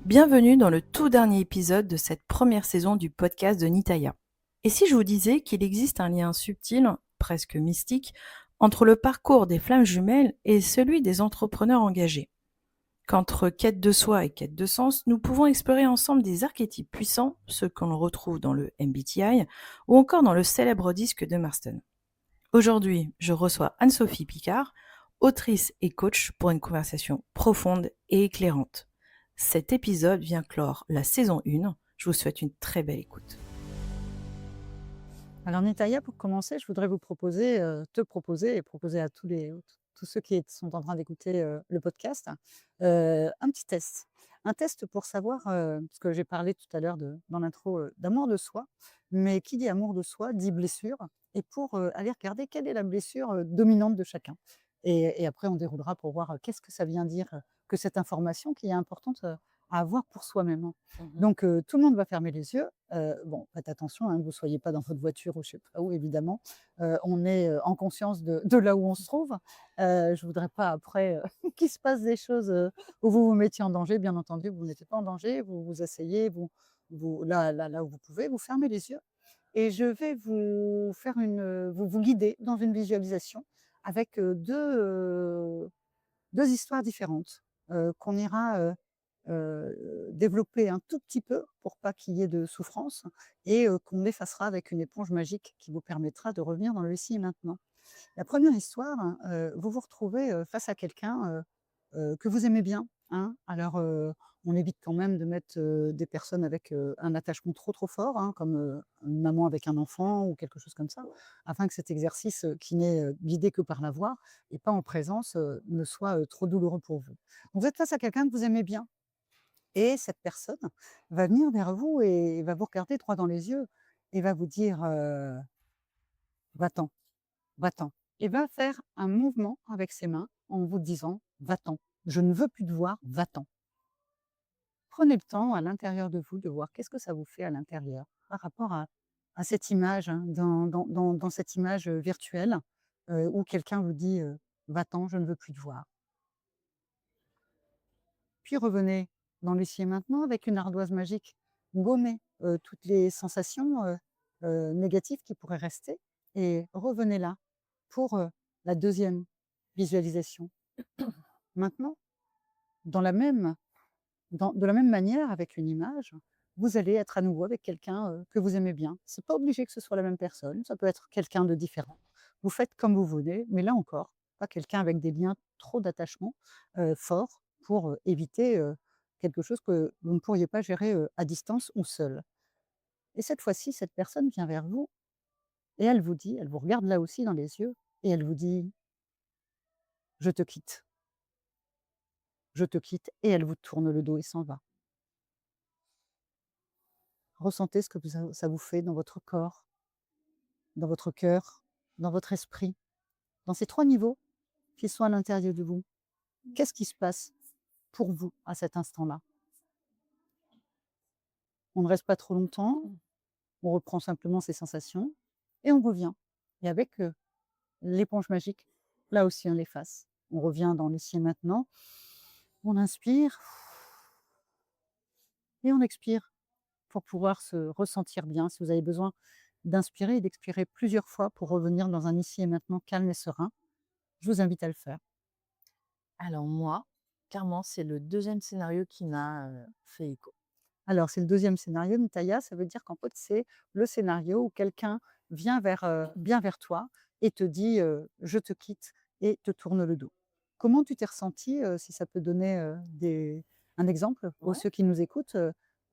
Bienvenue dans le tout dernier épisode de cette première saison du podcast de Nitaya. Et si je vous disais qu'il existe un lien subtil, presque mystique, entre le parcours des flammes jumelles et celui des entrepreneurs engagés? Qu'entre quête de soi et quête de sens, nous pouvons explorer ensemble des archétypes puissants, ceux qu'on retrouve dans le MBTI ou encore dans le célèbre disque de Marston. Aujourd'hui, je reçois Anne-Sophie Picard, autrice et coach pour une conversation profonde et éclairante. Cet épisode vient clore la saison 1. Je vous souhaite une très belle écoute. Alors Netaya, pour commencer, je voudrais vous proposer, te proposer et proposer à tous ceux qui sont en train d'écouter, le podcast, un petit test. Un test pour savoir, parce que j'ai parlé tout à l'heure dans l'intro, d'amour de soi, mais qui dit amour de soi dit blessure et pour, aller regarder quelle est la blessure, dominante de chacun et après on déroulera pour voir, qu'est-ce que ça vient dire, que cette information qui est importante, à avoir pour soi-même, hein. Donc tout le monde va fermer les yeux. Bon, faites attention, hein, que vous ne soyez pas dans votre voiture ou je sais pas où évidemment. On est, en conscience de là où on se trouve. Je ne voudrais pas après, qu'il se passe des choses, où vous vous mettiez en danger. Bien entendu, vous n'étiez pas en danger, vous vous asseyez, vous là où vous pouvez, vous fermez les yeux et je vais vous faire vous guider dans une visualisation avec, 2 histoires différentes, qu'on ira, développer un tout petit peu pour pas qu'il y ait de souffrance et qu'on effacera avec une éponge magique qui vous permettra de revenir dans le ici et maintenant. La première histoire, vous vous retrouvez, face à quelqu'un, que vous aimez bien, hein. Alors, on évite quand même de mettre, des personnes avec, un attachement trop fort, hein, comme, une maman avec un enfant ou quelque chose comme ça, afin que cet exercice, qui n'est, guidé que par la voix et pas en présence, ne soit, trop douloureux pour vous. Donc vous êtes face à quelqu'un que vous aimez bien et cette personne va venir vers vous et va vous regarder droit dans les yeux et va vous dire, «Va-t'en, va-t'en» et va faire un mouvement avec ses mains en vous disant: «Va-t'en, je ne veux plus te voir, va-t'en». Prenez le temps à l'intérieur de vous de voir qu'est-ce que ça vous fait à l'intérieur par rapport à cette image, hein, dans cette image, virtuelle, où quelqu'un vous dit, «Va-t'en, je ne veux plus te voir». Puis revenez dans l'ici et maintenant avec une ardoise magique. Gommez, toutes les sensations, négatives qui pourraient rester et revenez là pour, la deuxième visualisation. Maintenant, dans la même de la même manière, avec une image, vous allez être à nouveau avec quelqu'un, que vous aimez bien. C'est pas obligé que ce soit la même personne, ça peut être quelqu'un de différent. Vous faites comme vous voulez, mais là encore, pas quelqu'un avec des liens trop d'attachement, forts pour, éviter, quelque chose que vous ne pourriez pas gérer, à distance ou seul. Et cette fois-ci, cette personne vient vers vous et elle vous regarde là aussi dans les yeux et elle vous dit: «Je te quitte, je te quitte» et elle vous tourne le dos et s'en va. Ressentez ce que ça vous fait dans votre corps, dans votre cœur, dans votre esprit, dans ces 3 niveaux qui sont à l'intérieur de vous. Qu'est-ce qui se passe pour vous à cet instant-là? On ne reste pas trop longtemps, on reprend simplement ses sensations et on revient. Et avec, l'éponge magique, là aussi on l'efface. On revient dans l'ici et maintenant, on inspire et on expire pour pouvoir se ressentir bien. Si vous avez besoin d'inspirer et d'expirer plusieurs fois pour revenir dans un ici et maintenant calme et serein, je vous invite à le faire. Alors moi, clairement, c'est le deuxième scénario qui m'a, fait écho. Alors, c'est le deuxième scénario, Nitaya, ça veut dire qu'en fait, c'est le scénario où quelqu'un vient vers toi et te dit, «Je te quitte» et te tourne le dos. Comment tu t'es ressentie, si ça peut donner, un exemple pour Ouais. ceux qui nous écoutent,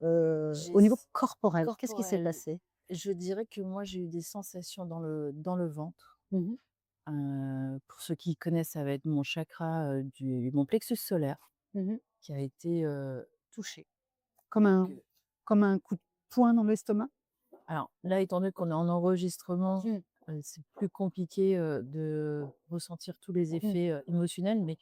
J'ai au niveau s corporel? Qu'est-ce qui s'est Corporel, passé? je dirais que moi, j'ai eu des sensations dans le ventre. Mmh. Pour ceux qui connaissent, ça va être mon chakra, mon plexus solaire Mmh. qui a été, touché. Comme Donc, un coup de poing dans l'estomac? alors là, étant donné qu'on est en enregistrement, Mmh. c'est plus compliqué, de ressentir tous les Mmh. effets, émotionnels, mais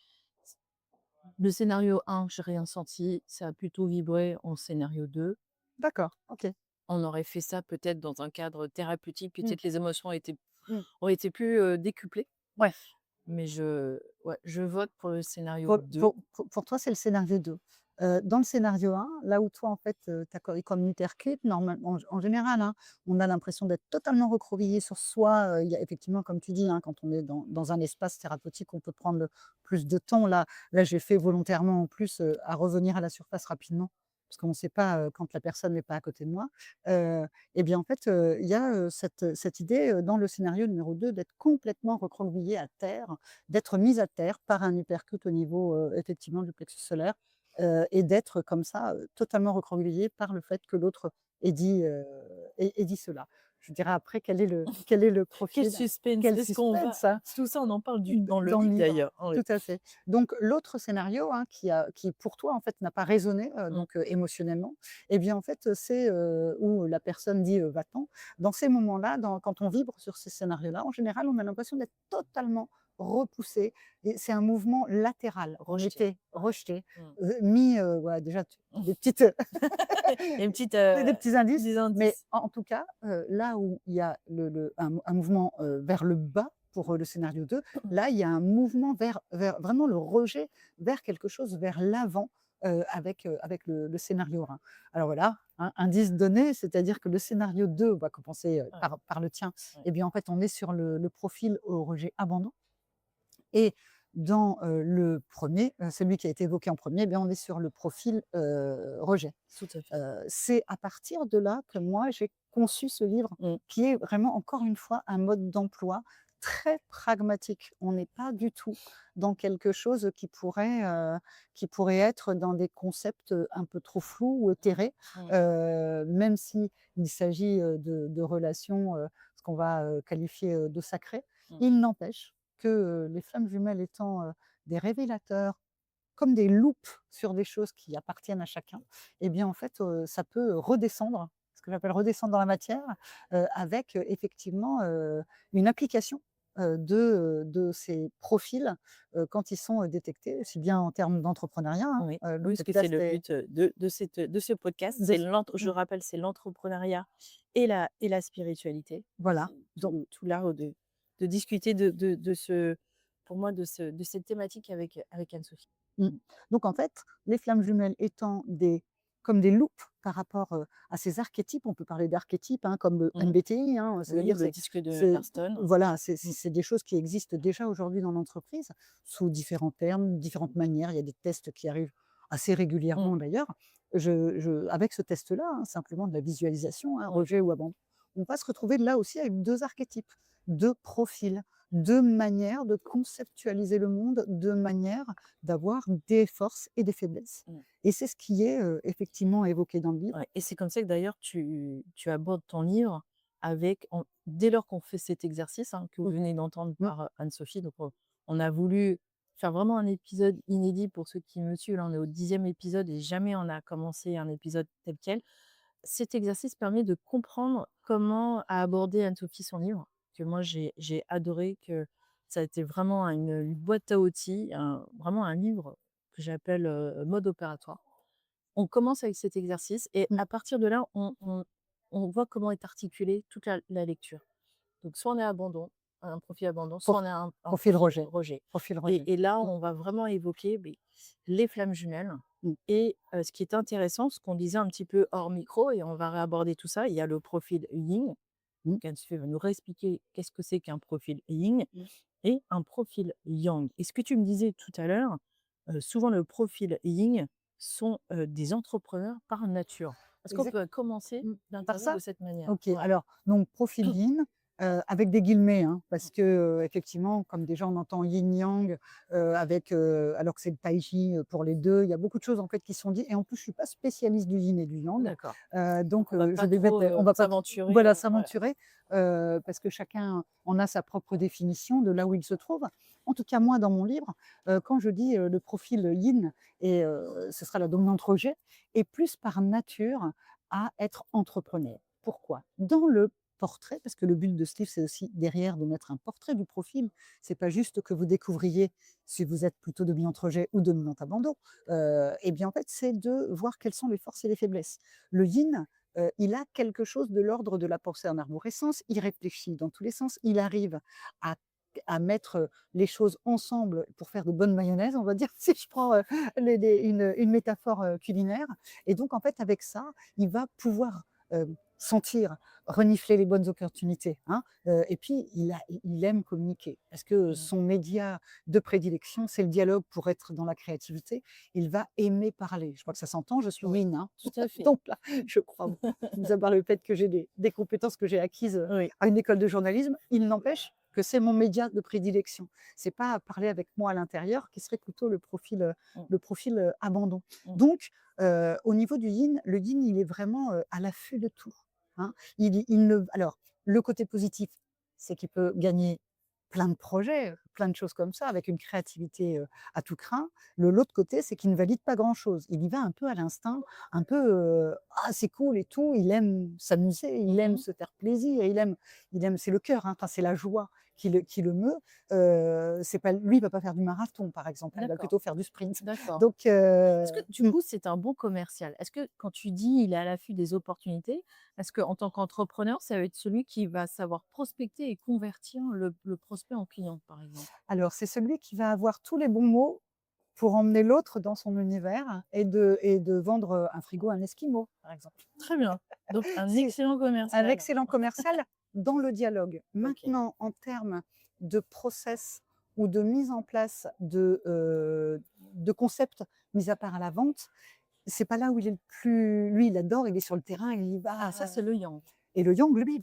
le scénario 1, j'ai rien senti, ça a plutôt vibré en scénario 2. D'accord, OK. On aurait fait ça peut-être dans un cadre thérapeutique, Mmh. peut-être les émotions Mmh. auraient été plus, décuplées. Ouais. Mais je vote pour le scénario Pour 2. toi, c'est le scénario 2. Dans le scénario 1, là où toi, en fait, tu as comme hypercute, normalement en général, hein, on a l'impression d'être totalement recroquevillé sur soi, il y a effectivement, comme tu dis, hein, quand on est dans un espace thérapeutique, on peut prendre plus de temps. Là, j'ai fait volontairement en plus, à revenir à la surface rapidement, parce qu'on ne sait pas, quand la personne n'est pas à côté de moi. Et bien, en fait, il y a, cette idée, dans le scénario numéro 2 d'être complètement recroquevillé à terre, d'être mise à terre par un uppercut au niveau, effectivement du plexus solaire, et d'être comme ça, totalement recroquevillé par le fait que l'autre ait dit, ait dit cela. Je dirais après quel est le Quel profil. suspense! Quel Est-ce qu'on va suspense, hein! tout ça, on en parle D dans le dans le livre livre, d'ailleurs. Oui. tout à fait. Donc l'autre scénario, hein, qui pour toi, en fait, n'a pas résonné, Mmh. émotionnellement, et bien, en fait, c'est, où la personne dit, «Va-t'en». Dans ces moments-là, quand on vibre sur ces scénarios-là, en général, on a l'impression d'être totalement repoussé, et c'est un mouvement latéral. On Rejeté. était rejeté, Mmh. mis, voilà, déjà tu des petites Il y a une petite, des petits indices, des mais indices. en tout cas, là où il y a un mouvement, vers le bas pour, le scénario 2, là, il y a un mouvement vers vraiment le rejet, vers quelque chose vers l'avant, avec le scénario 1. Alors voilà, hein, indice donné, c'est-à-dire que le scénario 2, on va commencer, Ouais, par le tien, ouais. et bien, en fait, on est sur le profil au rejet abandon, et dans, le premier, celui qui a été évoqué en premier, eh bien, on est sur le profil, rejet. Tout à fait. C'est à partir de là que moi j'ai conçu ce livre, Mmh. qui est vraiment encore une fois un mode d'emploi très pragmatique. On n'est pas du tout dans quelque chose qui pourrait être dans des concepts, un peu trop flous ou éthérés, Mmh. même s'il s'agit, de relations, ce qu'on va, qualifier, de sacrées. Mmh. Il n'empêche que, les flammes jumelles étant, des révélateurs, comme des loupes sur des choses qui appartiennent à chacun, et bien, en fait, ça peut redescendre, ce que j'appelle redescendre dans la matière, avec, effectivement, une application, de ces profils, quand ils sont, détectés, aussi bien en termes d'entrepreneuriat, hein, Oui, le oui, parce que c'est podcast le est but, de ce podcast. de C'est s je rappelle, c'est l'entrepreneuriat et la spiritualité. voilà, C'est donc tout l'art de discuter de ce pour moi, de cette thématique avec Anne-Sophie. mmh. Donc en fait, les flammes jumelles étant comme des loupes par rapport, à ces archétypes, on peut parler d'archétypes, hein, comme le Mmh. MBTI, hein, Oui, c'est-à-dire le disque de c'est Hearthstone. voilà, c'est Mmh. c'est des choses qui existent déjà aujourd'hui dans l'entreprise, sous différents termes, différentes manières. Il y a des tests qui arrivent assez Mmh. régulièrement d'ailleurs. Avec ce test-là, hein, simplement de la visualisation, hein, Oui. rejet ou abandon, on va se retrouver là aussi avec 2 archétypes, 2 profils, 2 manières de conceptualiser le monde, 2 manières d'avoir des forces et des faiblesses, Mmh. et c'est ce qui est, effectivement évoqué dans le livre. Ouais, et c'est comme ça que d'ailleurs tu abordes ton livre avec dès lors qu'on fait cet exercice, hein, que vous Mmh, venez d'entendre mmh, par, Anne-Sophie, donc on a voulu faire vraiment un épisode inédit pour ceux qui me suivent. Là, on est au 10e épisode et jamais on a commencé un épisode tel quel. Cet exercice permet de comprendre comment a abordé Anne-Sophie son livre, que moi j'ai adoré, que ça a été vraiment une boîte à outils, vraiment un livre que j'appelle, mode opératoire. On commence avec cet exercice et mmh. à partir de là, on voit comment est articulée toute la lecture. Donc soit on est abandon, un profil abandon, soit Prof on a un Profil profil rejet, rejet. profil rejet. Et là, Mmh, on va vraiment évoquer, beh, les flammes jumelles mmh, et ce qui est intéressant, ce qu'on disait un petit peu hors micro et on va réaborder tout ça, il y a le profil yin. mmh, Anne-Sophie va nous réexpliquer qu'est-ce que c'est qu'un profil yin mmh. et un profil yang. Et ce que tu me disais tout à l'heure, souvent le profil yin sont, des entrepreneurs par nature. Est-ce qu'on Exact. peut commencer Mmh. Par d'intervenir ça? de cette manière? OK, Ouais. alors donc profil yin, avec des guillemets, hein, Mmh. parce que, effectivement, comme déjà on entend yin-yang, alors que c'est le tai chi, pour les 2, il y a beaucoup de choses en fait qui sont dites, et en plus je suis pas spécialiste du yin et du yang. D'accord. Donc Donc on va je pas vais mettre, trop, on va pas trop s'aventurer, voilà, ouais. s'aventurer, parce que chacun en a sa propre définition de là où il se trouve. En tout cas, moi, dans mon livre, quand je dis, le profil yin, et ce sera la dominante rejet, est plus par nature à être entrepreneur. Pourquoi? Dans le portrait, parce que le but de ce livre, c'est aussi derrière de mettre un portrait du profil. C'est pas juste que vous découvriez si vous êtes plutôt dominante rejet ou dominante abandon. Et bien, en fait, c'est de voir quelles sont les forces et les faiblesses. Le yin, il a quelque chose de l'ordre de la pensée en arborescence. Il réfléchit dans tous les sens. Il arrive à à mettre, les choses ensemble pour faire de bonnes mayonnaises, on va dire, si je prends, une métaphore, culinaire et donc en fait, avec ça, il va pouvoir, sentir, renifler les bonnes opportunités, hein, et puis il aime communiquer parce que Mmh. son média de prédilection, c'est le dialogue pour être dans la créativité. Il va aimer parler. Je crois que ça s'entend, je suis Oui, Yin, hein. tout à fait. Donc là, je crois, mis à part le fait que j'ai des compétences que j'ai acquises, Oui. à une école de journalisme, il n'empêche que c'est mon média de prédilection. C'est pas parler avec moi à l'intérieur qui serait plutôt Mmh. le profil, abandon. Mmh. Donc au niveau du yin, le yin, il est vraiment, à l'affût de tout, hein. Il ne alors le côté positif, c'est qu'il peut gagner plein de projets, plein de choses comme ça, avec une créativité, à tout crin. L'autre côté, c'est qu'il ne valide pas grand-chose. Il y va un peu à l'instinct, un peu, «Ah c'est cool et tout». Il aime s'amuser, il aime Mmh. se faire plaisir, il aime c'est le cœur, hein, enfin c'est la joie qui le meut. C'est pas lui, il va pas faire du marathon, par exemple, hein, il va D'accord, plutôt faire du sprint. d'accord. Donc Est-ce que du coup, c'est un bon commercial? Est-ce que quand tu dis: «Il est à l'affût des opportunités», est-ce qu'en tant qu'entrepreneur, ça va être celui qui va savoir prospecter et convertir le prospect en client, par exemple? alors c'est celui qui va avoir tous les bons mots pour emmener l'autre dans son univers et de vendre, un frigo à un esquimau, par exemple. Très bien, donc un C'est excellent un commercial. excellent commercial dans le dialogue. OK. Maintenant, en termes de process ou de mise en place de concepts, mis à part à la vente, c'est pas là où il est le plus lui, il adore, il est sur le terrain, il y Ah, ça, va c'est le yang. et le yang, lui,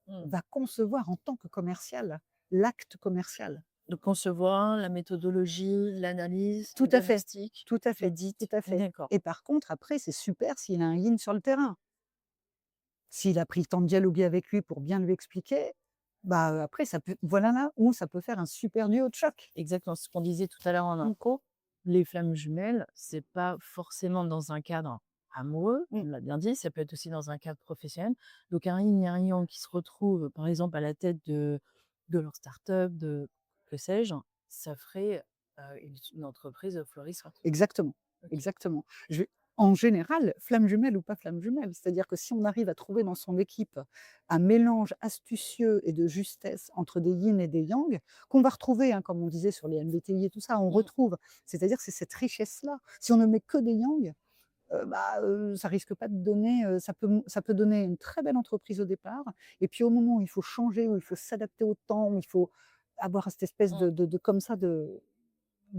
Mmh. va concevoir en tant que commercial, l'acte commercial. De concevoir, la méthodologie, l'analyse, Tout le à fait, diagnostic, tout à fait, tout l'audit. à fait D'accord. et par contre, après, c'est super s'il a un yin sur le terrain. S'il a pris le temps de dialoguer avec lui pour bien lui expliquer, bah, après ça peut voilà là où ça peut faire un super duo de choc. Exactement, ce qu'on disait tout à l'heure en Mmh. intro, les flammes jumelles, c'est pas forcément dans un cadre amoureux, Mmh. on l'a bien dit, ça peut être aussi dans un cadre professionnel. Donc un yin et un yang qui se retrouvent, par exemple, à la tête de leur start-up, de que sais-je, ça ferait, une entreprise florissante. Exactement, OK. exactement. Je vais en général, flamme jumelle ou pas flamme jumelle, c'est-à-dire que si on arrive à trouver dans son équipe un mélange astucieux et de justesse entre des yin et des yang, qu'on va retrouver, hein, comme on disait sur les MBTI et tout ça, on Mmh. retrouve. C'est-à-dire que c'est cette richesse-là. Si on ne met que des yang, ça risque pas de donner, ça peut donner une très belle entreprise au départ et puis au moment où il faut changer, où il faut s'adapter au temps, où il faut avoir cette espèce Mmh. de comme ça de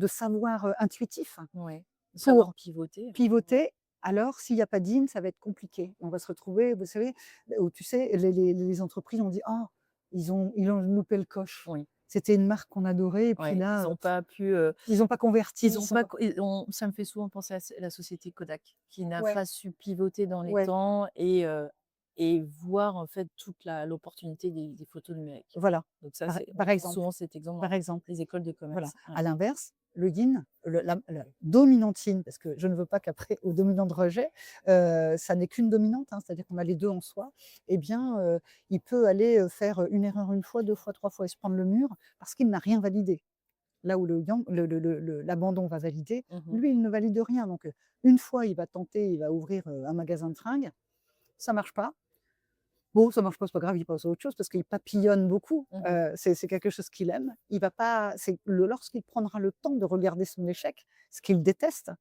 savoir, intuitif Ouais. Savoir pour pivoter. pivoter. Alors s'il y a pas d'in, ça va être compliqué. On va se retrouver, vous savez, où tu sais, les entreprises ont dit: «Ah, ils ont loupé le coche». Oui, C'était une marque qu'on adorait et puis ouais, ils là, ont pas pu, ils ont pas converti, ils ils ont sont pas pas co ils ont ça me fait souvent penser à la société Kodak, qui n'a ouais, pas su pivoter dans les ouais, temps et voir en fait toute la l'opportunité des photos numériques. voilà, Donc ça, par c'est on par trouve exemple, souvent cet exemple par dans exemple. les écoles de Voilà. commerce. Ouais. À l'inverse, le yin, la dominante yin, parce que je ne veux pas qu'après au dominant de rejet, ça n'est qu'une dominante, hein, c'est-à-dire qu'on a les 2 en soi, eh bien, il peut aller, faire, une erreur une fois, 2 fois, 3 fois et se prendre le mur parce qu'il n'a rien validé. Là où le yang l'abandon va valider, Mmh. lui, il ne valide rien donc, une fois, il va tenter, il va ouvrir, un magasin de fringues, ça marche pas. Bon, ça marche pas, c'est pas grave, il passe à autre chose parce qu'il papillonne beaucoup, Mmh. c'est quelque chose qu'il aime. Il va pas c'est le lorsqu'il prendra le temps de regarder son échec, ce qu'il déteste,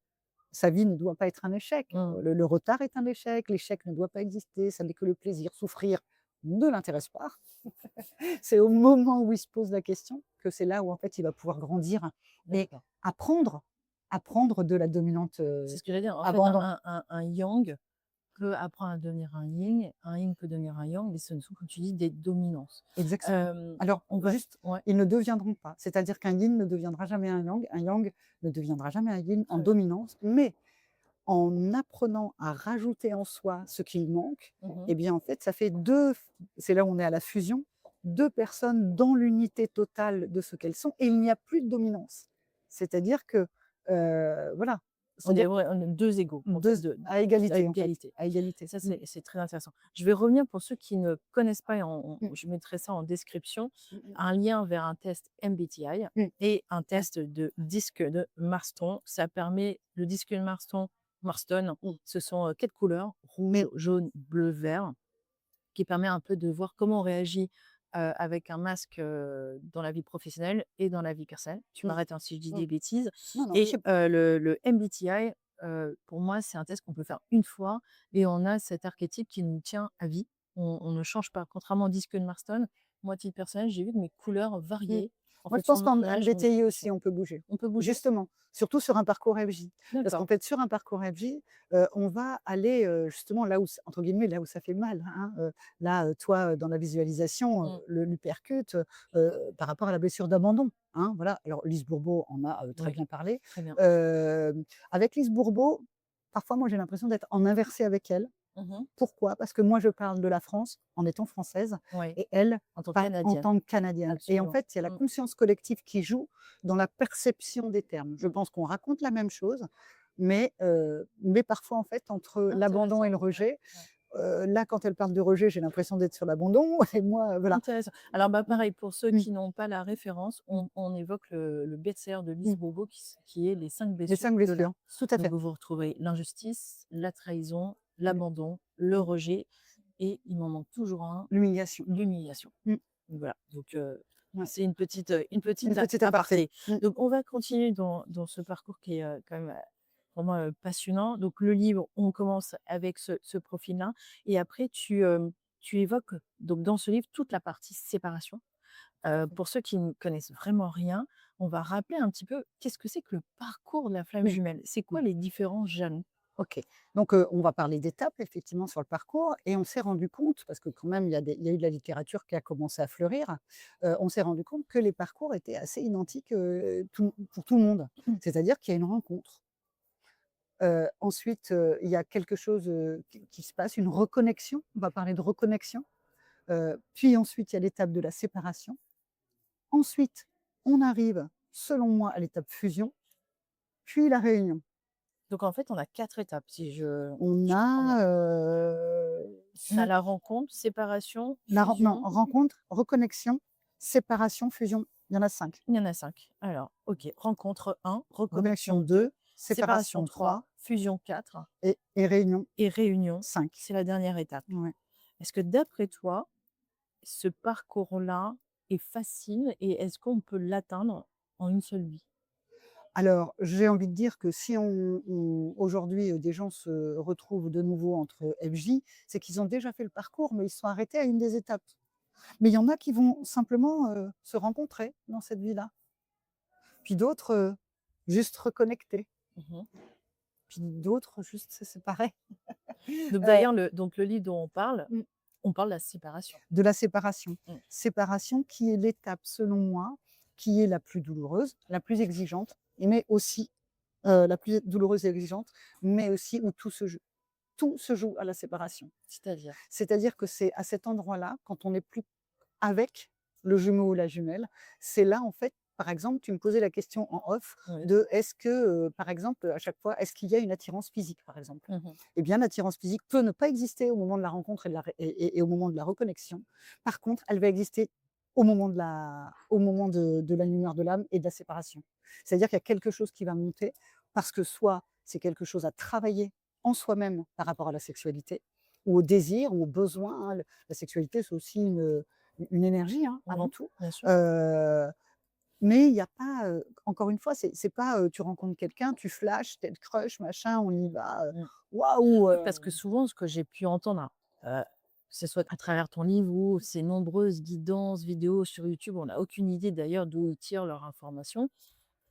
sa vie ne doit pas être un échec. Mmh. Le retard est un échec, l'échec ne doit pas exister, ça n'est que le plaisir. Souffrir ne l'intéresse pas. C'est au moment où il se pose la question que c'est là où en fait il va pouvoir grandir et D'accord. apprendre apprendre de la dominante, C'est ce que j'allais dire. En fait, abandon. un yang peut apprendre à devenir un yin peut devenir un yang, mais ce ne sont, comme tu dis, des dominances. Exactement. Alors On va juste, ouais, ils ne deviendront pas. C'est-à-dire qu'un yin ne deviendra jamais un yang ne deviendra jamais un yin en très bien. dominance, mais en apprenant à rajouter en soi ce qu'il manque, Mmh. eh bien, en fait, ça fait 2. C'est là où on est à la fusion, 2 personnes dans l'unité totale de ce qu'elles sont et il n'y a plus de dominance. C'est-à-dire que, voilà, On est c'est-à-dire ouais, on est 2 égaux, on 2 passe de à à égalité, en fait, égalité. à égalité. Ça, Mmh, c'est très intéressant. Je vais revenir pour ceux qui ne connaissent pas et mmh, je mettrai ça en description, mmh mh, un lien vers un test MBTI mmh. et un Ouais. test de disque de Marston. Ça permet le disque de Marston, Mmh. ce sont, 4 couleurs, rouge, jaune, bleu, vert, qui permet un peu de voir comment on réagit avec un masque, dans la vie professionnelle et dans la vie personnelle. Tu Mmh. m'arrêtes, hein, si je dis Mmh. des bêtises. Non, non, je Et sais. le MBTI, pour moi, c'est un test qu'on peut faire une fois et on a cet archétype qui nous tient à vie. On ne change pas. Contrairement au disque de Marston, moi, à titre personnel, j'ai vu que mes couleurs Mmh. variaient en Moi, je fonction pense de qu'en mon âge, mon MBTI situation. aussi, on peut bouger. On peut bouger? Justement, surtout sur un parcours FJ. Parce qu'en D'accord. fait, sur un parcours FJ, on va aller, justement là où c entre guillemets, «là où ça fait mal», hein, là, toi, dans la visualisation, Mmh. l'hypercute, par rapport à la blessure d'abandon, hein, voilà. Alors Lise Bourbeau en a, très Oui, bien parlé. très bien. Avec Lise Bourbeau, parfois, moi, j'ai l'impression d'être en inversé avec elle. Mmh. Pourquoi? Parce que moi, je parle de la France en étant française Oui, et elle en tant que parle en canadienne, tant que canadienne. Et en absolument. fait, il y a la Mmh. conscience collective qui joue dans la perception des termes. Je Mmh. pense qu'on raconte la même chose, mais parfois, en fait, entre l'abandon et Intéressant, le ouais, rejet, ouais. là, quand elle parle de rejet, j'ai l'impression d'être sur l'abandon et moi, voilà. Intéressant. Alors, bah, Mmh, pareil, pour ceux mmh, qui n'ont pas la référence, mmh, on évoque le best-seller de Lise mmh. Bourbeau qui est Les 5 Les blessures 5 de l'âme. blessures, tout à Donc, fait. vous retrouverez l'injustice, la trahison, Mmh, l'abandon, le mmh. rejet et il m'en manque toujours un, L'humiliation. l'humiliation. Mmh, Donc voilà, donc ouais. c'est une petite Une petite aparté. aparté. Mmh, Donc on va continuer dans ce parcours qui est, quand même, vraiment, passionnant. Donc le livre, on commence avec ce profil-là et après tu évoques donc dans ce livre toute la partie séparation. Pour ceux qui ne connaissent vraiment rien, on va rappeler un petit peu qu'est-ce que c'est que le parcours de la flamme mmh, jumelle? C'est mmh. quoi les différents jalons? OK. Donc, on va parler d'étapes effectivement sur le parcours et on s'est rendu compte, parce que quand même il y a eu de la littérature qui a commencé à fleurir, on s'est rendu compte que les parcours étaient assez identiques, pour tout le monde. C'est-à-dire qu'il y a une rencontre. Ensuite, il y a quelque chose, qui se passe, une reconnexion. On va parler de reconnexion. Puis ensuite, il y a l'étape de la séparation. Ensuite, on arrive, selon moi, à l'étape fusion, puis la réunion. Donc en fait, on a 4 étapes On si je comprends bien. a, On a la rencontre, séparation, Non, fusion. rencontre, reconnexion, séparation, fusion, il y en a 5. Il y en a 5. Alors, OK, rencontre 1, Reconnexion reconnexion 2, 2, séparation séparation 3, 3 fusion 4 et réunion et réunion, 5. c'est la dernière étape. Ouais. Est-ce que d'après toi, ce parcours-là est facile et est-ce qu'on peut l'atteindre en une seule vie? Alors, j'ai envie de dire que si aujourd'hui, des gens se retrouvent de nouveau entre FJ, c'est qu'ils ont déjà fait le parcours, mais ils se sont arrêtés à une des étapes. Mais il y en a qui vont simplement, se rencontrer dans cette vie-là. Puis d'autres, juste reconnecter. Mmh. Puis d'autres juste se séparer. Donc Heu, d'ailleurs, le livre dont mmh. on parle de la séparation. De la séparation. Mmh. Séparation qui est l'étape, selon moi, qui est la plus douloureuse, la plus exigeante, mais aussi, la plus douloureuse et exigeante, mais aussi où tout se joue. Tout se joue à la séparation. C'est-à-dire? C'est-à-dire que c'est à cet endroit-là, quand on n'est plus avec le jumeau ou la jumelle, c'est là, en fait, par exemple, tu me posais la question en off Oui. de est-ce que, par exemple, à chaque fois, est-ce qu'il y a une attirance physique, par exemple? Mmh. Eh bien, l'attirance physique peut ne pas exister au moment de la rencontre et de la ré et au moment de la reconnexion. Par contre, elle va exister au moment de la lumière de l'âme et de la séparation. C'est-à-dire qu'il y a quelque chose qui va monter parce que soit c'est quelque chose à travailler en soi-même par rapport à la sexualité ou au désir ou au besoin, hein. Le La sexualité, c'est aussi une énergie, hein, avant Oui, tout. bien sûr. Heu mais il y a pas, encore une fois, c'est pas, tu rencontres quelqu'un, tu flashes, tu le crush, machin, on y va, Mmh. waouh, Oui, parce que souvent, ce que j'ai pu entendre, que ce soit à travers ton livre ou ces nombreuses guidances, vidéos sur YouTube, on n'a aucune idée d'ailleurs d'où ils tirent leur information.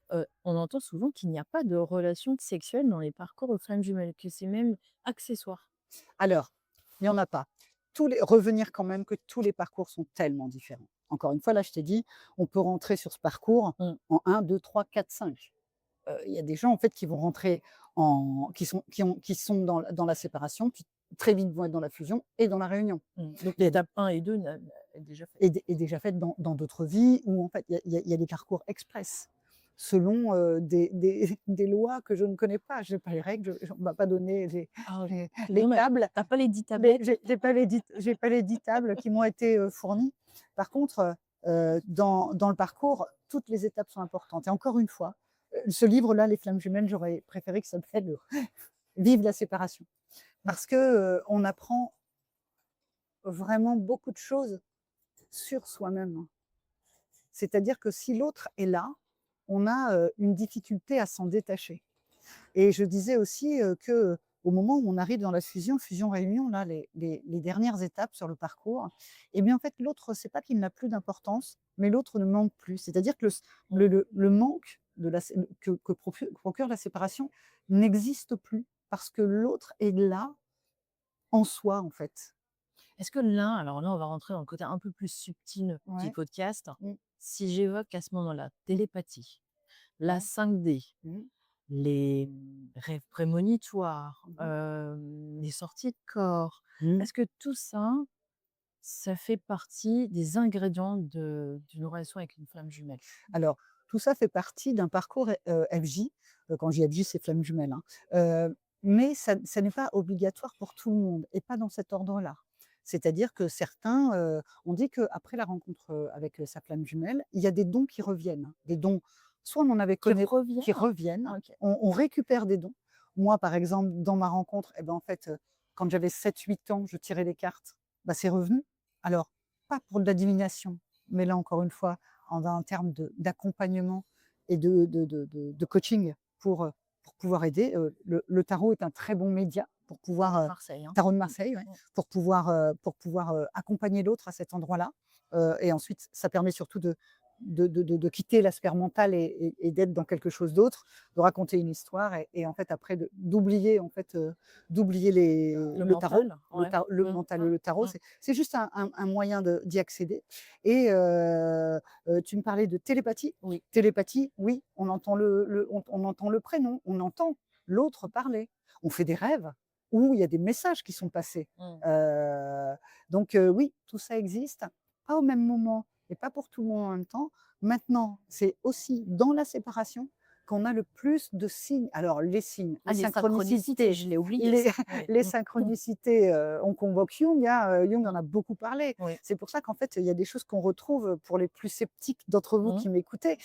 On entend souvent qu'il n'y a pas de relation sexuelle dans les parcours aux flammes jumelles, que c'est même accessoire. Alors, il y en a pas. Revenir quand même que tous les parcours sont tellement différents. Encore une fois, là, je t'ai dit, on peut rentrer sur ce parcours Mmh. en 1, 2, 3, 4, 5. Il y a des gens, en fait, qui vont rentrer qui sont dans la séparation, puis très vite vont être dans la fusion et dans la réunion. Donc Il y a l'étape 1 et 2 est déjà faite. et déjà faites dans d'autres vies où en fait il y a des parcours express selon, des lois que je ne connais pas. Je n'ai pas les règles, on ne m'a pas donné Ah, les non, mais tables, tu pas les 10 tablettes? j'ai pas les 10 tables qui m'ont été, fournies. Par contre, dans le parcours, toutes les étapes sont importantes et encore une fois, ce livre-là, Les Flammes Jumelles, j'aurais préféré que ça s'appelle, Vive la séparation. Mmh. Parce que, on apprend vraiment beaucoup de choses sur soi-même. C'est-à-dire que si l'autre est là, on a une difficulté à s'en détacher. Et je disais aussi que au moment où on arrive dans la fusion-réunion, là, les dernières étapes sur le parcours, eh bien, en fait, l'autre, c'est pas qu'il n'a plus d'importance, mais l'autre ne manque plus. C'est-à-dire que le manque que procure la séparation n'existe plus parce que l'autre est là en soi, en fait. Est-ce que l'un, alors là, on va rentrer dans le côté un peu plus subtil du Ouais. podcast. Mmh. Si j'évoque à ce moment-là télépathie, la Ouais. 5D, Mmh. les rêves prémonitoires, Mmh. les sorties de corps, Mmh. est-ce que tout ça, ça fait partie des ingrédients d'une relation avec une flamme jumelle? Alors, tout ça fait partie d'un parcours FJ. Quand je dis FJ, c'est flamme jumelle, hein. Mais ça n'est pas obligatoire pour tout le monde et pas dans cet ordre-là. C'est-à-dire que certains, on dit qu'après la rencontre, avec, sa flamme jumelle, il y a des dons qui reviennent, hein. Des dons, soit on en avait Qui connu revient? qui reviennent, Ah, OK. on récupère des dons. Moi, par exemple, dans ma rencontre, et ben, en fait, quand j'avais 7, 8 ans, je tirais les cartes, bah, c'est revenu. Alors, pas pour de la divination, mais là, encore une fois, en termes d'accompagnement et de coaching pour pouvoir aider. Le tarot est un très bon média pour pouvoir, Marseille, hein. tarot de Marseille, ouais, Mmh. pour pouvoir accompagner l'autre à cet endroit-là. Et ensuite, ça permet surtout de quitter la sphère mentale et d'être dans quelque chose d'autre, de raconter une histoire et en fait après d'oublier en fait d'oublier Le le tarot, mental, ouais. le Mmh. mental et le tarot, Mmh. c'est juste un moyen d'y accéder. Et tu me parlais de télépathie. Oui. Télépathie, oui, on entend le prénom, on entend l'autre parler. On fait des rêves où il y a des messages qui sont passés. Mmh. Donc oui, tout ça existe, pas au même moment et pas pour tout le monde en même temps. Maintenant, c'est aussi dans la séparation qu'on a le plus de signes. Alors les signes, Ah, les les synchronicités, synchronicités, je l'ai oublié les ça. Oui. les Mmh. synchronicités, on convoque Jung, hein, Jung en a beaucoup parlé. Oui. C'est pour ça qu'en fait, il y a des choses qu'on retrouve pour les plus sceptiques d'entre vous Mmh. qui m'écoutez.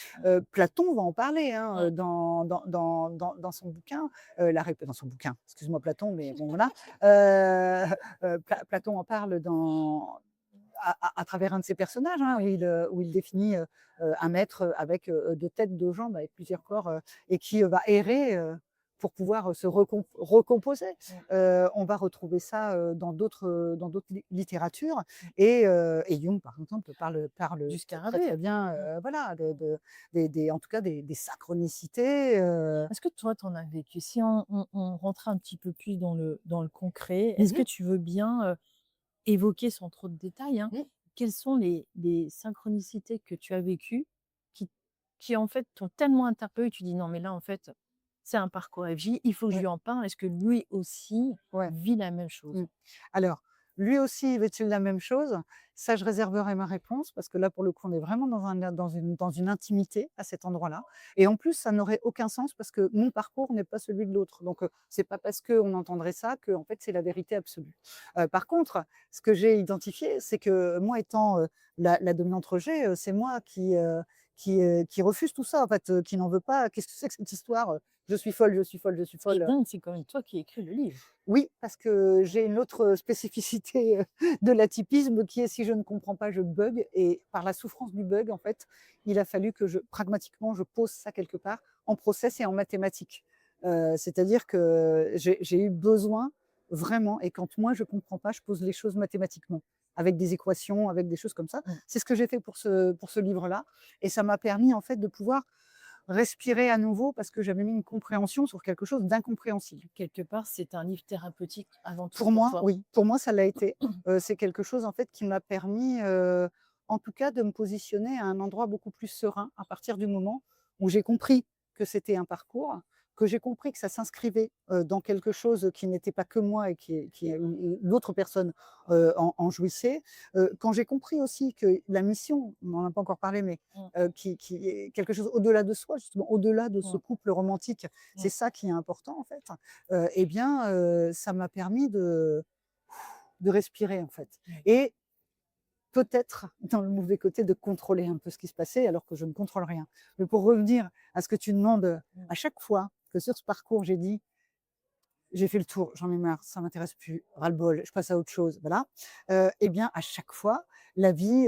Platon va en parler, hein, Mmh. dans son bouquin, dans son bouquin, excuse-moi Platon, mais bon voilà. Platon en parle à travers un de ses personnages, hein, où il définit un maître avec 2 têtes, 2 jambes, avec plusieurs corps, et qui va errer pour pouvoir se recomposer. Mmh. On va retrouver ça dans d'autres littératures. Et Jung, par exemple, parle Du très très scarabée. bien, Mmh. voilà, en tout cas des synchronicités. Est-ce que toi, tu en as vécu? Si on rentrait un petit peu plus dans le concret, est-ce que Mhm. tu veux bien, évoquer sans trop de détails, hein, Mhm. quelles sont les synchronicités que tu as vécues qui en fait, t'ont tellement interpellé, tu dis: «Non, mais là, en fait, c'est un parcours FJ, il faut que je Ouais, lui en parle». Est-ce que lui aussi ouais. vit la même chose? Mmh. Alors, lui aussi veut-il la même chose? Ça, je réserverai ma réponse parce que là, pour le coup, on est vraiment dans une intimité à cet endroit-là. Et en plus, ça n'aurait aucun sens parce que mon parcours n'est pas celui de l'autre. Donc, c'est pas parce qu'on entendrait ça que, en fait, c'est la vérité absolue. Par contre, ce que j'ai identifié, c'est que moi, étant la dominante rejet, c'est moi qui refuse tout ça, en fait, qui n'en veut pas. Qu'est-ce que c'est que cette histoire? Je suis folle, je suis folle, je suis Ce qui est folle. dingue, c'est quand même toi qui écris le livre. Oui, parce que j'ai une autre spécificité de l'atypisme qui est si je ne comprends pas, je bug et par la souffrance du bug, en fait, il a fallu que pragmatiquement, je pose ça quelque part en process et en mathématiques. C'est-à-dire que j'ai eu besoin vraiment et quand moi je comprends pas, je pose les choses mathématiquement, avec des équations, avec des choses comme ça. Mmh. C'est ce que j'ai fait pour ce livre-là et ça m'a permis en fait de pouvoir respirer à nouveau parce que j'avais mis une compréhension sur quelque chose d'incompréhensible. Quelque part, c'est un livre thérapeutique avant tout Pour pour moi, toi. oui, pour moi, ça l'a été. C'est quelque chose, en fait, qui m'a permis, en tout cas, de me positionner à un endroit beaucoup plus serein à partir du moment où j'ai compris que c'était un parcours, que j'ai compris que ça s'inscrivait, dans quelque chose qui n'était pas que moi et qui l'autre personne, en jouissait. Quand j'ai compris aussi que la mission, on n'en a pas encore parlé, mais Mmh. qui est quelque chose au-delà de soi, justement, au-delà de ce Mmh. couple romantique, c'est Mmh. ça qui est important, en fait. Et bien, ça m'a permis de respirer, en fait. Mmh. Et peut-être, dans le mauvais côté, de contrôler un peu ce qui se passait alors que je ne contrôle rien. Mais pour revenir à ce que tu demandes, Mmh. à chaque fois que sur ce parcours, j'ai dit: j'ai fait le tour, j'en ai marre, ça m'intéresse plus, ras-le-bol, je passe à autre chose, voilà. Et bien, à chaque fois, la vie,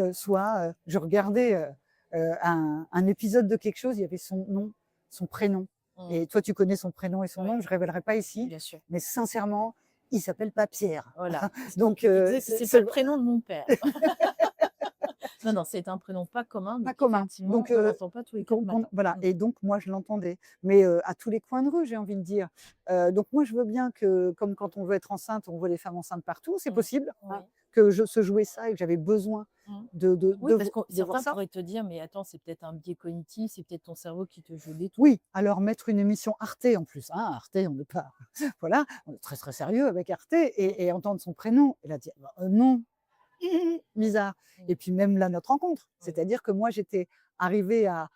je regardais, un épisode de quelque chose, il y avait son nom, son prénom. Mmh. Et toi, tu connais son prénom et son Oui, nom, je révélerai pas ici, bien sûr. mais sincèrement, il s'appelle pas Pierre. Voilà. Donc, c'est C'était le prénom de mon père. Non, non, c'est un prénom pas commun, pas donc commun. effectivement, Donc, on l'entend pas tous les 4 matins. voilà. Mmh. Et donc, moi, je l'entendais, mais à tous les coins de rue, j'ai envie de dire. Donc, moi, je veux bien que, comme quand on veut être enceinte, on voit les femmes enceintes partout, c'est Mmh. possible, Oui. hein, se jouer ça et que j'avais besoin Mmh. de Oui, parce que voir certains ça. pourraient te dire: «Mais attends, c'est peut-être un biais cognitif, c'est peut-être ton cerveau qui te joue des tours». Oui, alors mettre une émission Arte en plus, hein, Arte, on n'est pas, voilà, on est très très sérieux avec Arte et entendre son prénom et là dire bah, non, bizarre. Mmh. Et puis même là, notre rencontre, Oui. c'est-à-dire que moi j'étais arrivée à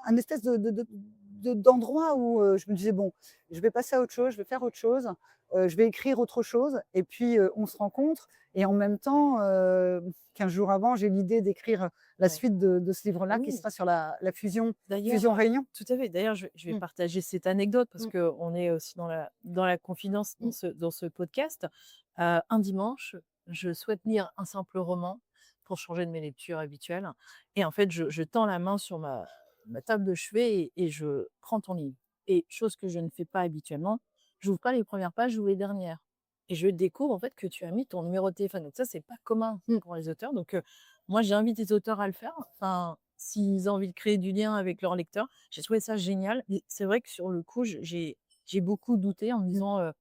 un espèce d'endroit où je me disais bon, je vais passer à autre chose, je vais faire autre chose, je vais écrire autre chose et puis on se rencontre et en même temps, 15 jours avant, j'ai l'idée d'écrire la Ouais. suite de ce livre-là qui Oui. sera sur la fusion D'ailleurs, fusion-réunion. tout à fait. D'ailleurs, je vais Mmh. partager cette anecdote parce Mmh. qu'on est aussi dans la confidence Mmh. dans ce podcast. Un dimanche, je souhaite lire un simple roman pour changer de mes lectures habituelles et en fait, je tends la main sur ma table de chevet et je prends ton livre et chose que je ne fais pas habituellement, j'ouvre pas les premières pages, j'ouvre les dernières et je découvre en fait que tu as mis ton numéro de téléphone. Donc ça, c'est pas commun Mmh. pour les auteurs. Donc moi, j'invite les auteurs à le faire. Enfin, s'ils ont envie de créer du lien avec leurs lecteurs. J'ai trouvé ça génial. Et c'est vrai que sur le coup, j'ai beaucoup douté en me Mmh. disant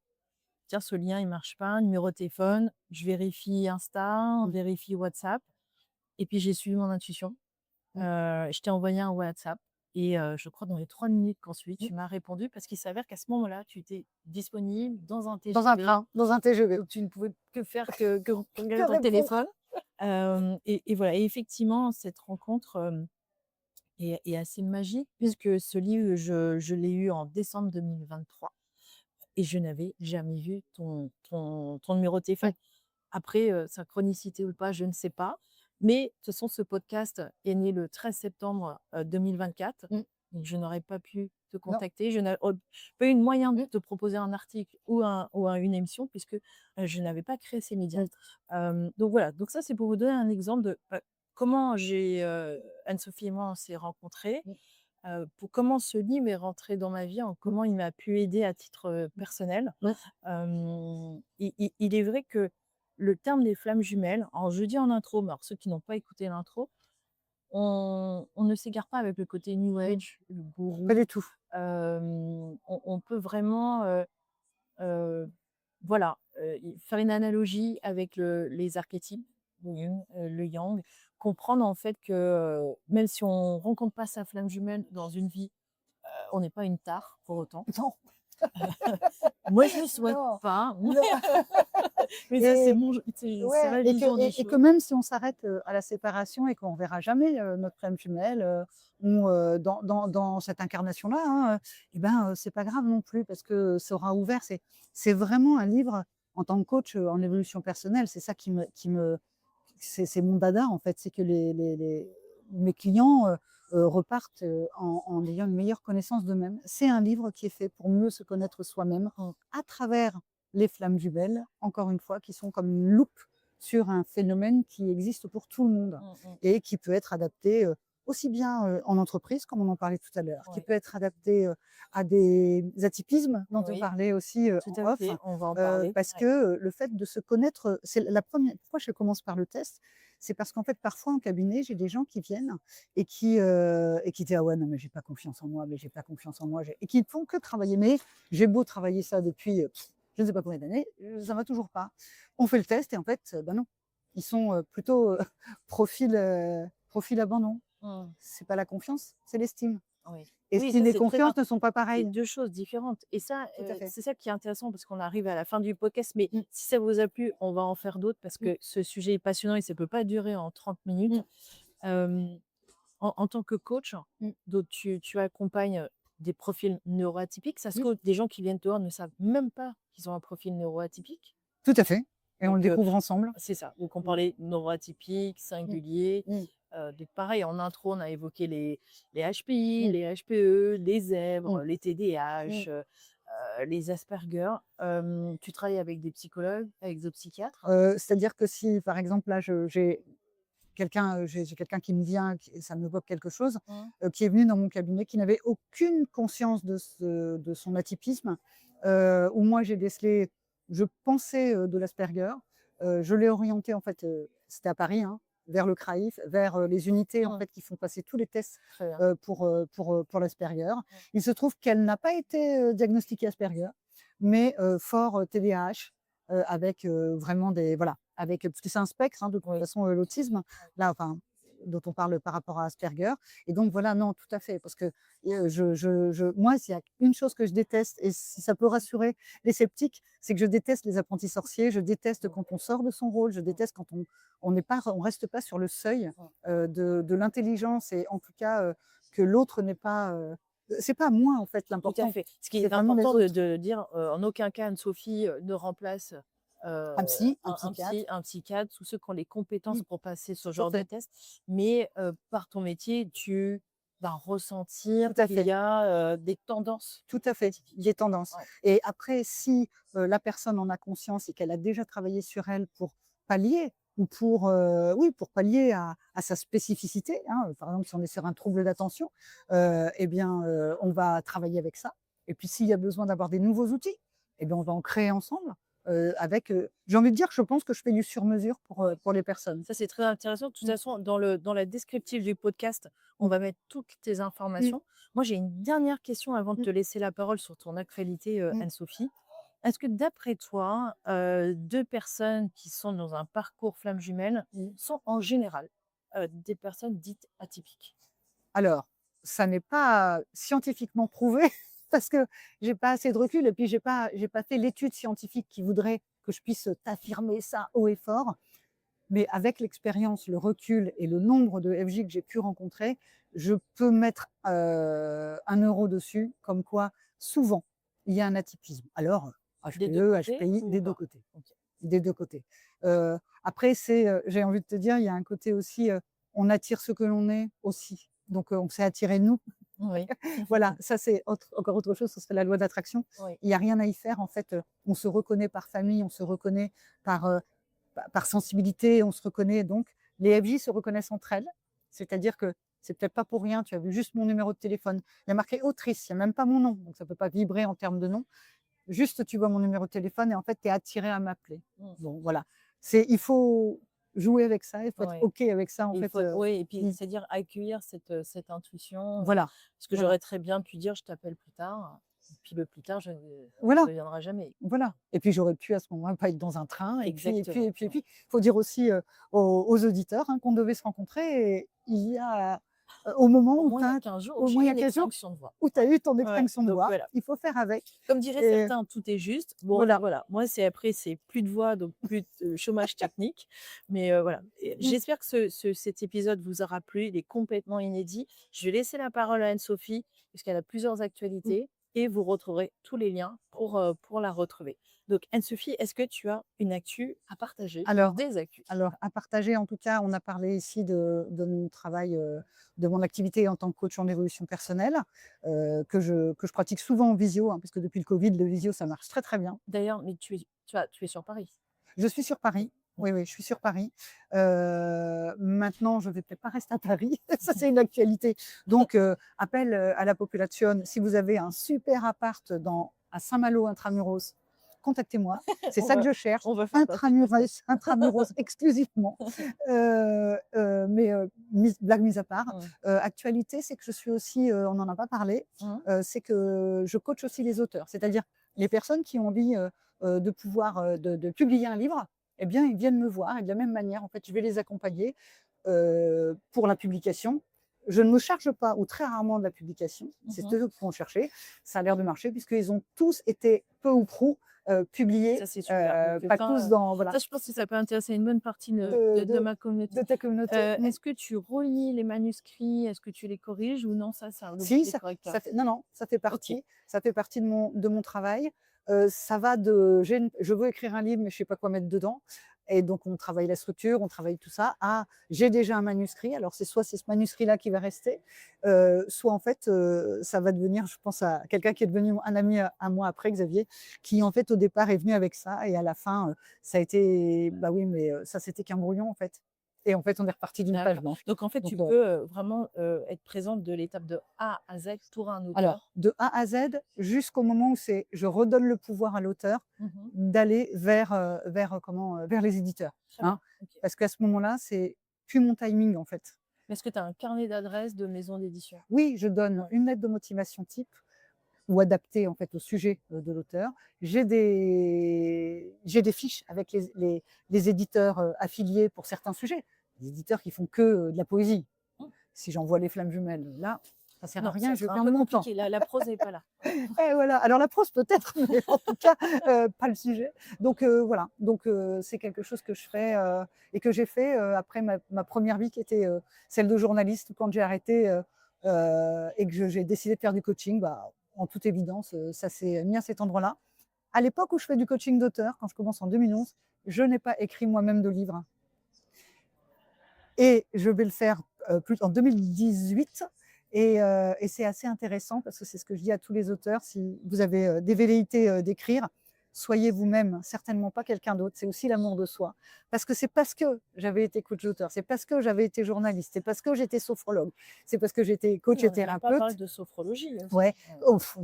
tiens, ce lien, il marche pas, numéro de téléphone, je vérifie Insta, on Mmh. vérifie WhatsApp. Et puis j'ai suivi mon intuition. Mmh. Je t'ai envoyé un WhatsApp. Et je crois dans les 3 minutes qu'ensuite, Mmh. tu m'as répondu parce qu'il s'avère qu'à ce moment-là, tu étais disponible dans un Dans un TGV. train, dans un TGV. Donc tu ne pouvais que faire que regarder Que ton répondre. téléphone. Et voilà. Et effectivement, cette rencontre, est assez magique puisque ce livre, je l'ai eu en décembre 2023 et je n'avais jamais vu ton numéro de téléphone. Ouais. Après, synchronicité ou pas, je ne sais pas. Mais de toute façon, ce podcast est né le 13 septembre 2024. Mmh. Donc, je n'aurais pas pu te Non. contacter. Je n'ai pas eu de moyen de Mmh. te proposer un article une émission puisque je n'avais pas créé ces médias. Mmh. Donc voilà, donc ça, c'est pour vous donner un exemple de comment Anne-Sophie et moi, on s'est rencontrés, Mmh. pour comment ce livre est rentré dans ma vie, en Mmh. comment il m'a pu aider à titre personnel. Ouais. Il est vrai que le terme des flammes jumelles, alors je dis en intro, mais alors ceux qui n'ont pas écouté l'intro, on ne s'égare pas avec le côté New Mmh. Age, le gourou. Pas du tout. On peut vraiment, voilà, faire une analogie avec les archétypes, le yin, le yang, comprendre en fait que même si on rencontre pas sa flamme jumelle dans une vie, on n'est pas une tare pour autant. Non, Moi, je le souhaite non, pas, non. mais ça, Et c'est ouais, ma vision des et que choses. même si on s'arrête, à la séparation et qu'on verra jamais, notre flamme jumelle, ou dans cette incarnation-là, hein, et ben, c'est pas grave non plus parce que ça aura ouvert. C'est vraiment un livre en tant que coach, en évolution personnelle, c'est ça qui me c'est mon dada en fait, c'est que mes clients, repartent, en ayant une meilleure connaissance d'eux-mêmes. C'est un livre qui est fait pour mieux se connaître soi-même Mmh, à travers les flammes jumelles, encore une fois, qui sont comme une loupe sur un phénomène qui existe pour tout le monde mmh, mmh. et qui peut être adapté, aussi bien, en entreprise, comme on en parlait tout à l'heure, qui Ouais, peut être adapté, à des atypismes dont on oui, parlait aussi, tout en à off, fait, on va en parler. parce que, Ouais. le fait de se connaître, c'est la première. Pourquoi je commence par le test? C'est parce qu'en fait, parfois en cabinet, j'ai des gens qui viennent et qui disent: «Ah ouais, non mais j'ai pas confiance en moi, mais j'ai pas confiance en moi, j'ai» et qui ne font que travailler. Mais j'ai beau travailler ça depuis, je ne sais pas combien d'années, ça va toujours pas. On fait le test et en fait, bah non, ils sont, plutôt, profil abandon. Mmh, C'est pas la confiance, c'est l'estime. oui. Oui, ça, Estime et c'est très confiance ne sont pas c'est pareilles. 2 choses différentes et ça, Tout à fait. c'est ça qui est intéressant parce qu'on arrive à la fin du podcast, mais Mmh, si ça vous a plu, on va en faire d'autres parce mmh, que ce sujet est passionnant et ça peut pas durer en 30 minutes. mmh, Hem, en tant que coach, mmh, donc tu accompagnes, des profils neuroatypiques. Ça se mmh. trouve, des gens qui viennent te voir ne savent même pas qu'ils ont un profil neuroatypique. Tout à fait et on le Donc découvre ensemble. c'est ça. Donc on Mmh, parlait neuroatypique, mmh, singulier. mmh, Donc pareil, en intro, on a évoqué les HPI, mmh, les HPE, les mmh, zèbres, les mmh, TDAH, les Asperger, tu travailles avec des psychologues, avec des psychiatres? C'est-à-dire que si, par exemple, là, j'ai quelqu'un qui me vient, ça m'évoque quelque chose, Mmh. qui est venu dans mon cabinet, qui n'avait aucune conscience de son atypisme, où moi j'ai décelé, je pensais, de l'Asperger. Je l'ai orienté en fait, c'était à Paris, hein, vers le CRAIF, vers, les unités en Mmh. fait qui font passer tous les tests, Très bien. pour l'Asperger. Mmh. Il se trouve qu'elle n'a pas été, diagnostiquée Asperger, mais, fort, TDAH, avec, vraiment des voilà, avec parce que c'est un spectre, hein, de toute Oui. façon, l'autisme, là, enfin, dont on parle par rapport à Asperger. Et donc voilà, non, tout à fait, parce que, moi, s'il y a une chose que je déteste, et si ça peut rassurer les sceptiques, c'est que je déteste les apprentis sorciers, je déteste quand on sort de son rôle, je déteste quand on reste pas sur le seuil, de l'intelligence, et en tout cas, que l'autre n'est pas, c'est pas moi, en fait, Tout à l'important, fait. Ce qui c'est est vraiment les important autres. de dire, en aucun cas Anne-Sophie, ne remplace, Un psy, un un psychiatre. un psychiatre, tous ceux qui ont les compétences Mmh, pour passer ce tout à genre de fait, test. Mais, par ton métier, tu vas ressentir tout à qu'il fait. y a, des tendances Tout à fait, des atypiques. tendances. Ouais. Et après, si, la personne en a conscience et qu'elle a déjà travaillé sur elle pour pallier, ou pour, oui, pour pallier à sa spécificité, hein, par exemple, si on est sur un trouble d'attention, et bien, on va travailler avec ça. Et puis s'il y a besoin d'avoir des nouveaux outils, et bien, on va en créer ensemble, avec, j'ai envie de dire, je pense que je fais du sur mesure pour les personnes. Ça, c'est très intéressant. De toute Mmh, façon, dans la descriptive du podcast, on mmh, va mettre toutes tes mmh, informations. Moi, j'ai une dernière question avant de mmh, te laisser la parole sur ton actualité, mmh. Anne-Sophie. Est-ce que d'après toi, 2 personnes qui sont dans un parcours flamme jumelle sont en général, des personnes dites atypiques? Alors, ça n'est pas scientifiquement prouvé parce que j'ai pas assez de recul, et puis j'ai pas fait l'étude scientifique qui voudrait que je puisse t'affirmer ça haut et fort. Mais avec l'expérience, le recul et le nombre de FJ que j'ai pu rencontrer, je peux mettre, 1 € dessus, comme quoi souvent il y a un atypisme. Alors, Des 2 HPE, côtés HPI, ou des 2 pas? côtés, OK. des 2 côtés. Après c'est, j'ai envie de te dire, il y a un côté aussi, on attire ce que l'on est aussi. Donc, on s'est attiré nous. Oui. Voilà, ça c'est encore autre chose, ce serait la loi d'attraction. Oui. Il y a rien à y faire en fait, on se reconnaît par famille, on se reconnaît par, par sensibilité, on se reconnaît donc. Les FJ se reconnaissent entre elles, c'est-à-dire que c'est peut-être pas pour rien, tu as vu juste mon numéro de téléphone. Il y a marqué autrice, il y a même pas mon nom, donc ça peut pas vibrer en termes de nom. Juste, tu vois mon numéro de téléphone et en fait, tu es attiré à m'appeler. Mmh. Bon, voilà. Il faut jouer avec ça, il faut être Ouais. OK avec ça, en Il fait, faut oui et puis mmh, c'est-à-dire accueillir cette intuition, voilà, parce que voilà, j'aurais très bien pu dire: «Je t'appelle plus tard», et puis le plus tard je voilà. ne viendra jamais. Voilà. Et puis j'aurais pu à ce moment-là pas être dans un train, Exactement. faut dire aussi, aux auditeurs, hein, qu'on devait se rencontrer, et il y a, au moment Au où moins tu il y a as 15 jours où au j'ai moins il eu y a une 15 jours extinction de voix. où tu as eu ton Ouais, extinction de donc voix, voilà. il faut faire avec. Comme diraient Et certains, tout est juste. Bon, voilà. voilà, moi c'est après c'est plus de voix, donc plus de chômage technique, mais voilà. Et Mmh, j'espère que cet épisode vous aura plu, il est complètement inédit. Je vais laisser la parole à Anne-Sophie, puisqu'elle a plusieurs mmh. actualités et vous retrouverez tous les liens pour la retrouver. Donc Anne-Sophie, est-ce que tu as une actu à partager ou Alors des actus? alors à partager, en tout cas, on a parlé ici de mon travail, de mon activité en tant que coach en évolution personnelle, que je pratique souvent en visio, hein, parce que depuis le covid, le visio, ça marche très, très bien. D'ailleurs, mais tu es sur Paris? Je suis sur Paris. Mmh. Oui, oui, je suis sur Paris. Maintenant, je vais peut-être pas rester à Paris. Ça, c'est une actualité. Donc, appel, à la population, si vous avez un super appart à Saint-Malo intramuros, contactez-moi. C'est On ça que va je cherche, on va faire partie de ça. intramuros exclusivement. Mais, blague mise à part, Mmh. actualité, c'est que je suis aussi, on n'en a pas parlé, Mmh. c'est que je coach aussi les auteurs. C'est-à-dire les personnes qui ont envie, de pouvoir, de publier un livre, eh bien, ils viennent me voir, et de la même manière, en fait, je vais les accompagner, pour la publication. Je ne me charge pas, ou très rarement, de la publication. C'est Mmh. eux qui vont chercher. Ça a l'air de marcher puisqu'ils ont tous été, peu ou prou, publiés, Ça, c'est super. Donc, pas tous dans voilà, ça, je pense que ça peut intéresser une bonne partie de de de ma communauté. de ta communauté. Mmh. Est-ce que tu relis les manuscrits? Est-ce que tu les corriges ou non, ça, c'est un objet Si, des correcteurs? ça fait non, non, OK. ça fait partie de mon travail. Ça va de je veux écrire un livre, mais je sais pas quoi mettre dedans, Et donc on travaille la structure, on travaille tout ça. Ah, j'ai déjà un manuscrit, alors c'est soit c'est ce manuscrit-là qui va rester, soit en fait, ça va devenir, je pense à quelqu'un qui est devenu un ami à moi après, Xavier, qui en fait au départ est venu avec ça et à la fin, ça a été bah oui, mais ça c'était qu'un brouillon en fait. Et en fait, on est reparti d'une page D'accord. blanche. Donc en fait, Donc tu peux, vraiment, être présente de l'étape de A à Z pour un alors, auteur. de A à Z jusqu'au moment où c'est je redonne le pouvoir à l'auteur Mmh. d'aller vers, comment, vers les éditeurs, Très hein. bien, OK. Parce qu'à ce moment-là, c'est plus mon timing, en fait. Mais est-ce que tu as un carnet d'adresses de maisons d'édition? Oui, je donne Ouais. une lettre de motivation type ou adaptée, en fait, au sujet, de l'auteur. J'ai des fiches avec les éditeurs, affiliés pour certains sujets. Les éditeurs qui font que, de la poésie. Mmh. Si j'envoie les flammes jumelles, là, ça sert à Non, rien, ça je vais sera un perdre peu mon temps. compliqué. La prose n'est pas là. Et voilà, alors la prose peut-être, mais en tout cas, pas le sujet. Donc voilà, donc c'est quelque chose que je fais, et que j'ai fait, après ma première vie qui était, celle de journaliste quand j'ai arrêté, et que j'ai décidé de faire du coaching, bah, en toute évidence, ça s'est mis à cet endroit-là. À l'époque où je fais du coaching d'auteur, quand je commence en 2011, je n'ai pas écrit moi-même de livre et je vais le faire, plus en 2018 et c'est assez intéressant parce que c'est ce que je dis à tous les auteurs, si vous avez, des velléités, d'écrire, soyez vous-même, certainement pas quelqu'un d'autre. C'est aussi l'amour de soi. Parce que c'est parce que j'avais été coach d'auteur, c'est parce que j'avais été journaliste, c'est parce que j'étais sophrologue, c'est parce que j'étais Oui, coach on et n'a même pas parlé thérapeute. de sophrologie aussi. Ouais, ouf,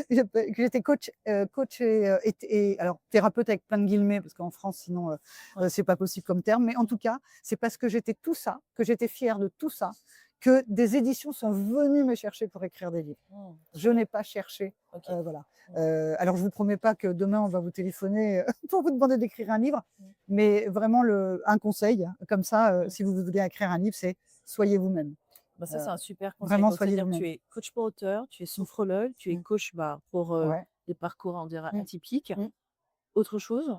que j'étais coach et alors thérapeute avec plein de guillemets parce qu'en France sinon, Ouais. c'est pas possible comme terme, mais en tout cas, c'est parce que j'étais tout ça, que j'étais fière de tout ça, que des éditions sont venues me chercher pour écrire des livres. Mmh. Je n'ai pas cherché, OK. voilà. Mmh. Alors je vous promets pas que demain on va vous téléphoner, pour vous demander d'écrire un livre, Mmh. mais vraiment un conseil comme ça, Mmh. si vous voulez écrire un livre, c'est soyez vous-même. Bah, ça, c'est un super conseil. Vraiment Donc, soyez c'est-à-dire que vous-même. tu es coach pour auteur, tu es Mmh. sophrologue, tu es Mmh. coach, bah, pour, Ouais. des parcours, on dirait, Mmh. atypiques. Mmh. Autre chose?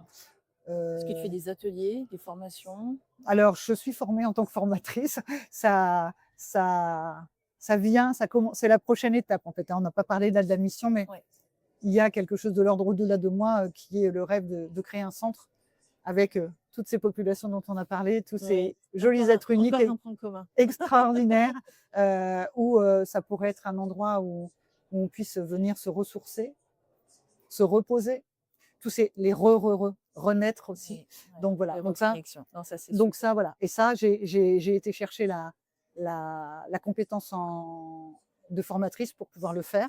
Est-ce que tu fais Heu des ateliers, des formations? Alors, je suis formée en tant que formatrice. Ça ça ça vient, ça commence, c'est la prochaine étape, en fait, hein. On n'a pas parlé là de la mission, mais Ouais. il y a quelque chose de l'ordre au-delà de moi, qui est le rêve de créer un centre avec, toutes ces populations dont on a parlé, tous Oui. ces jolis êtres uniques Encore et un point commun. extraordinaires, où, ça pourrait être un endroit où on puisse venir se ressourcer, se reposer. Tous ces les renaître aussi. Oui, ouais. Donc voilà, Les donc ça reconnexions. Non, ça, c'est donc super. ça, voilà. Et ça, j'ai été chercher la compétence de formatrice pour pouvoir le faire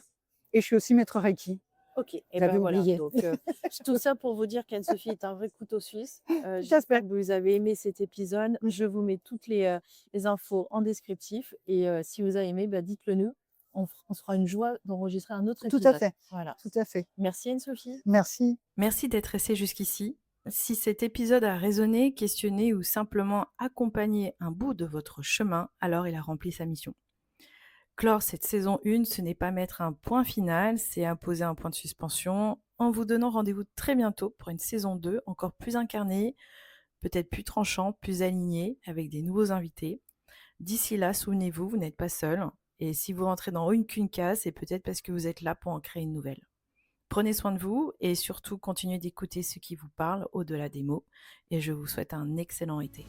et je suis aussi maître Reiki. OK, et J'avais ben voilà, oublié. donc tout ça pour vous dire qu'Anne-Sophie est un vrai couteau suisse. J'espère J'espère. que vous avez aimé cet épisode. Je vous mets toutes les infos en descriptif et si vous avez aimé, bah, dites-le nous. On se fera une joie d'enregistrer un autre Tout à épisode. fait, Voilà. tout à fait. Merci Anne-Sophie. Merci. Merci d'être resté jusqu'ici. Si cet épisode a résonné, questionné ou simplement accompagné un bout de votre chemin, alors il a rempli sa mission. Clore cette saison 1, ce n'est pas mettre un point final, c'est imposer un point de suspension en vous donnant rendez-vous très bientôt pour une saison 2 encore plus incarnée, peut-être plus tranchante, plus alignée, avec des nouveaux invités. D'ici là, souvenez-vous, vous n'êtes pas seul. Et si vous rentrez dans une qu'une case, c'est peut-être parce que vous êtes là pour en créer une nouvelle. Prenez soin de vous et surtout continuez d'écouter ce qui vous parle au-delà des mots. Et je vous souhaite un excellent été.